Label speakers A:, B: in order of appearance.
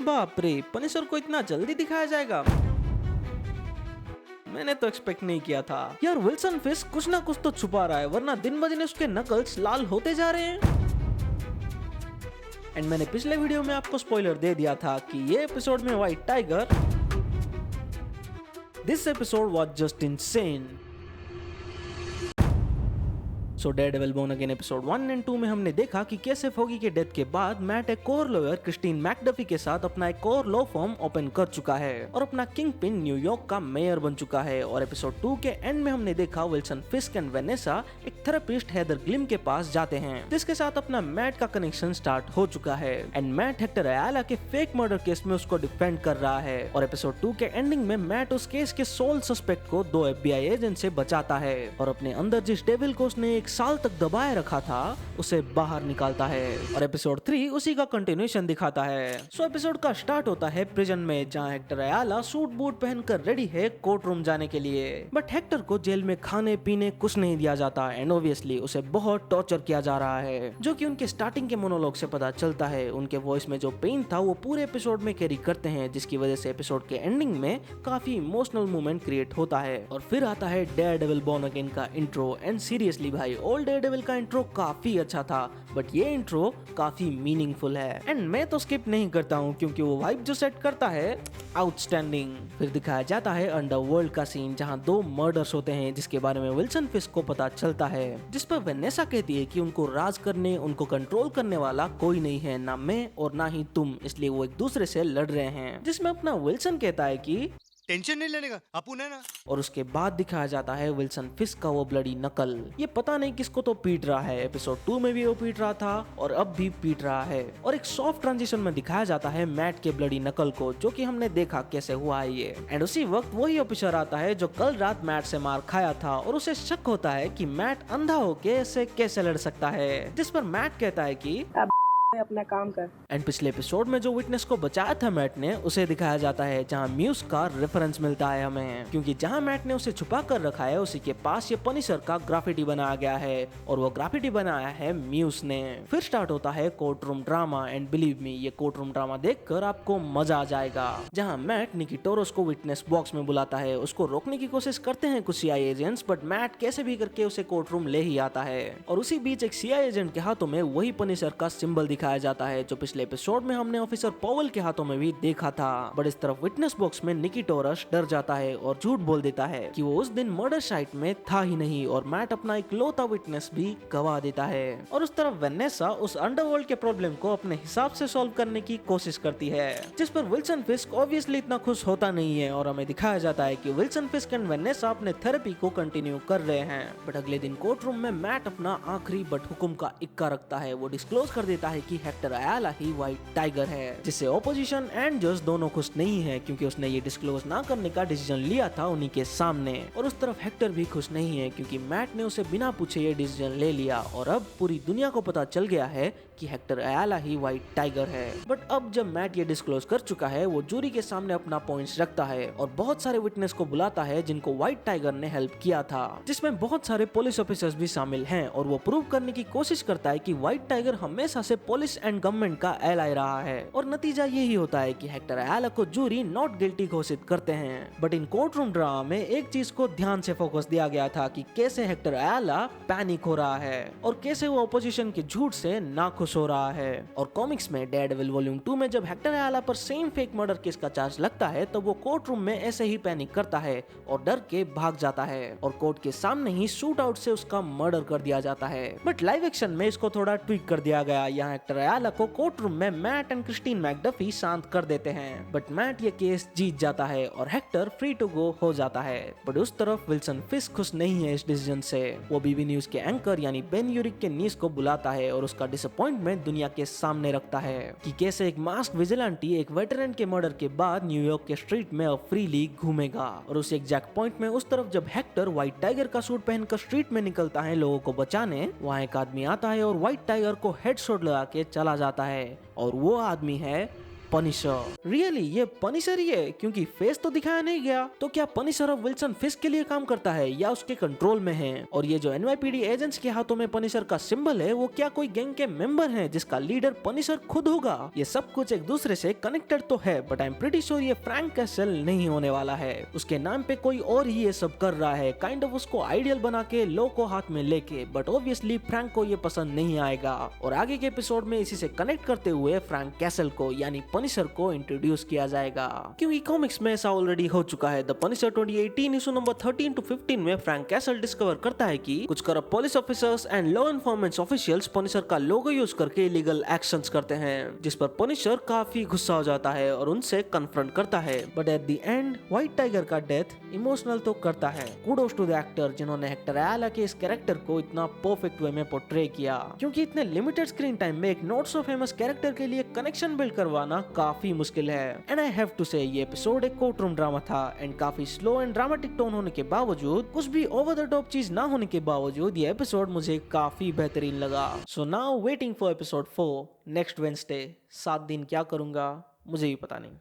A: बाप रे, पनिशर को इतना जल्दी दिखाया जाएगा, मैंने तो एक्सपेक्ट नहीं किया था यार। विल्सन फिस्क कुछ ना कुछ तो छुपा रहा है, वरना दिन ब दिन उसके नकल्स लाल होते जा रहे हैं। एंड मैंने पिछले वीडियो में आपको स्पॉइलर दे दिया था कि ये एपिसोड में white tiger, this episode was just insane. So daredevil born again episode 1 और 2 में हमने देखा कि कैसे फोगी के डेथ के बाद मैट एक कोर लॉयर क्रिस्टीन मैकडफी के साथ अपना एक कोर लॉ फर्म ओपन कर चुका है और अपना किंग पिन न्यूयॉर्क का मेयर बन चुका है। और एपिसोड 2 के एंड में हमने देखा विल्सन फिस्क एंड वेनेसा एक थेरेपिस्ट हेदर ग्लिम के पास जाते हैं, जिसके साथ अपना मैट का कनेक्शन स्टार्ट हो चुका है। एंड मैट हेक्टर अयाला के फेक मर्डर केस में उसको डिफेंड कर रहा है। और एपिसोड 2 के एंडिंग में मैट उस केस के सोल सस्पेक्ट को 2 FBI एजेंट से बचाता है और अपने अंदर जिस डेविल को उसने 1 साल तक दबाए रखा था उसे बाहर निकालता है। और एपिसोड 3 उसी का कंटिन्यूएशन दिखाता है। सो एपिसोड का स्टार्ट होता है प्रिजन में, जहां हेक्टर अयाला सूट बूट पहनकर रेडी है कोर्ट रूम जाने के लिए। बट हेक्टर को जेल में खाने पीने कुछ नहीं दिया जाता एंड ऑब्वियसली उसे बहुत टॉर्चर किया जा रहा है, जो कि उनके स्टार्टिंग के मोनोलॉग से पता चलता है। उनके वॉइस में जो पेन था वो पूरे एपिसोड में कैरी करते हैं, जिसकी वजह से एपिसोड के एंडिंग में काफी इमोशनल मोमेंट क्रिएट होता है। और फिर आता है डेयरडेविल बोर्न अगेन का इंट्रो। एंड सीरियसली भाई, ओल्ड डेयरडेविल का इंट्रो काफी अच्छा था, बट ये इंट्रो काफी मीनिंगफुल है एंड मैं तो स्किप नहीं करता हूँ क्योंकि वो वाइब जो सेट करता है आउटस्टैंडिंग। फिर दिखाया जाता है अंडरवर्ल्ड का सीन, जहाँ 2 मर्डर्स होते हैं, जिसके बारे में विल्सन फिस्क को पता चलता है, जिस पर वेनेसा कहती है कि उनको राज करने, उनको कंट्रोल करने वाला कोई नहीं है, ना मैं और ना ही तुम, इसलिए वो एक दूसरे से लड़ रहे हैं। जिसमें अपना विल्सन कहता है कि
B: टेंशन नहीं लेने का, अपुन है ना।
A: और उसके बाद दिखाया जाता है विल्सन फिस्क का वो ब्लडी नकल। ये पता नहीं किसको तो पीट रहा है, एपिसोड 2 में भी वो पीट रहा था और अब भी पीट रहा है। और एक सॉफ्ट ट्रांजिशन में दिखाया जाता है मैट के ब्लडी नकल को, जो कि हमने देखा कैसे हुआ है ये। एंड उसी वक्त वही ऑफिसर आता है जो कल रात मैट से मार खाया था और उसे शक होता है कि मैट अंधा होके ऐसे कैसे लड़ सकता है, जिस पर मैट कहता है कि
C: अपना काम कर।
A: एंड पिछले एपिसोड में जो विटनेस को बचाया था मैट ने, उसे दिखाया जाता है, जहां म्यूज का रेफरेंस मिलता है हमें, क्योंकि जहां मैट ने उसे छुपा कर रखा है उसी के पास ये पनिशर का ग्राफिटी बनाया गया है और वो ग्राफिटी बनाया है म्यूज ने। फिर स्टार्ट होता है court room drama and believe me, ये कोर्ट रूम ड्रामा देखकर आपको मजा आ जाएगा। जहां मैट निकी टोरस को विटनेस बॉक्स में बुलाता है, उसको रोकने की कोशिश करते हैं कुछ सीआई एजेंट्स, बट मैट कैसे भी करके उसे कोर्ट रूम ले ही आता है। और उसी बीच एक सीआई एजेंट के हाथों में वही पनिशर का सिंबल दिखाया जाता है, जो पिछले एपिसोड में हमने ऑफिसर पॉवल के हाथों में भी देखा था। बट इस तरफ विटनेस बॉक्स में निकी टोरस डर जाता है और झूठ बोल देता है कि वो उस दिन मर्डर साइट में था ही नहीं, और मैट अपना इकलौता विटनेस भी गवा देता है। और उस तरफ वेनेसा उस अंडरवर्ल्ड के प्रॉब्लम को अपने हिसाब से सॉल्व करने की कोशिश करती है, जिस पर विल्सन फिस्क ऑब्वियसली इतना खुश होता नहीं है। और हमें दिखाया जाता है कि विल्सन फिस्क एंड वेनेसा अपने थेरेपी को कंटिन्यू कर रहे हैं। बट अगले दिन कोर्ट रूम में मैट अपना आखिरी बट हुक्म का इक्का रखता है। वो डिस्क्लोज कर देता है कि हेक्टर अयाला ही व्हाइट टाइगर है, जिससे ऑपोजिशन एंड जज दोनों खुश नहीं है, क्योंकि उसने ये डिस्क्लोज ना करने का डिसीजन लिया था उन्हीं के सामने। और उस तरफ हेक्टर भी खुश नहीं है, क्योंकि मैट ने उसे बिना पूछे ये डिसीजन ले लिया और अब पूरी दुनिया को पता चल गया है कि हेक्टर अयाला ही व्हाइट टाइगर है। बट अब जब मैट ये डिस्क्लोज कर चुका है, वो जूरी के सामने अपना पॉइंट्स रखता है और बहुत सारे विटनेस को बुलाता है जिनको व्हाइट टाइगर ने हेल्प किया था, जिसमें बहुत सारे पुलिस ऑफिसर्स भी शामिल हैं। और वो प्रूव करने की कोशिश करता है कि व्हाइट टाइगर हमेशा से पुलिस एंड गवर्नमेंट का एलाई रहा है। और नतीजा यही होता है कि हेक्टर अयाला को जूरी नॉट गिल्टी घोषित करते हैं। But in court room drama में एक चीज को ध्यान से फोकस दिया गया था कि कैसे हेक्टर अयाला पैनिक हो रहा है और कैसे वो अपोजिशन के झूठ से नाखुश हो रहा है। और कॉमिक्स में डेयरडेविल वॉल्यूम 2 में जब हेक्टर अयाला पर सेम फेक मर्डर केस का चार्ज लगता है, तो वो कोर्ट रूम में ऐसे ही पैनिक करता है और डर के भाग जाता है और कोर्ट के सामने ही शूट आउट से उसका मर्डर कर दिया जाता है। बट लाइव एक्शन में इसको थोड़ा ट्विक कर दिया गया। यहाँ हेक्टर अयाला को कोर्ट रूम में मैट एंड क्रिस्टीन मैकडफी शांत कर देते हैं, बट मैट ये केस जीत जाता है और हेक्टर फ्री टू गो हो जाता है। बट उस तरफ विल्सन फिस्क खुश नहीं है इस डिसीजन से। वो बीबी न्यूज के एंकर यानी बेन यूरिक के न्यूज को बुलाता है और उसका डिसअपॉइंटमेंट दुनिया के सामने रखता है कि कैसे एक मास्क विजिलेंटी एक वेटरन के मर्डर के बाद न्यूयॉर्क के स्ट्रीट में अब फ्रीली घूमेगा। और उस एग्जैक्ट पॉइंट में उस तरफ जब हेक्टर व्हाइट टाइगर का सूट पहनकर स्ट्रीट में निकलता है लोगों को बचाने, वहाँ एक आदमी आता है और व्हाइट टाइगर को हेडशॉट लगा के चला जाता है और वो आदमी है पनिशर। रियली ये पनिशर ही है, क्योंकि फेस तो दिखाया नहीं गया। तो क्या पनिशर अब विल्सन फिस्क के लिए काम करता है या उसके कंट्रोल में है? और ये जो एनवाईपीडी एजेंट्स के हाथों में पनिशर का सिंबल है वो क्या कोई गैंग के मेंबर है जिसका लीडर पनिशर खुद होगा? ये सब कुछ एक दूसरे से कनेक्टेड तो है, but I am pretty sure ये फ्रैंक कैसल नहीं होने वाला है। उसके नाम पे कोई और ही ये सब कर रहा है, काइंड ऑफ उसको आइडियल बना के लो को हाथ में लेके। बट ऑब्वियसली फ्रैंक को ये पसंद नहीं आएगा और आगे के एपिसोड में इसी से कनेक्ट करते हुए फ्रैंक कैसल को यानी पनिशर को इंट्रोड्यूस किया जाएगा, क्योंकि कॉमिक्स में ऐसा ऑलरेडी हो चुका है। The Punisher 2018 issue number 13 to 15 में फ्रैंक कैसल डिस्कवर करता है कि कुछ corrupt police officers and law enforcement officials Punisher का लोगो यूज करके इलीगल एक्शंस करते हैं, जिस पर पनिशर काफी गुस्सा हो जाता है और उनसे कन्फ्रंट करता है। But at the end white tiger का डेथ इमोशनल तो करता है। कूडोस टू द एक्टर जिन्होंने हेक्टर अयाला के इस कैरेक्टर को इतना परफेक्ट वे में पोर्ट्रे किया, क्योंकि इतने लिमिटेड स्क्रीन टाइम में एक नॉट सो फेमस कैरेक्टर के लिए कनेक्शन बिल्ड करवाना काफी मुश्किल है। एंड आई हैव टू से ये एपिसोड एक कोर्ट रूम ड्रामा था एंड काफी स्लो एंड ड्रामेटिक टोन होने के बावजूद, कुछ भी ओवर द टॉप चीज ना होने के बावजूद ये एपिसोड मुझे काफी बेहतरीन लगा। So now waiting for episode 4 next Wednesday. 7 दिन क्या करूंगा मुझे भी पता नहीं।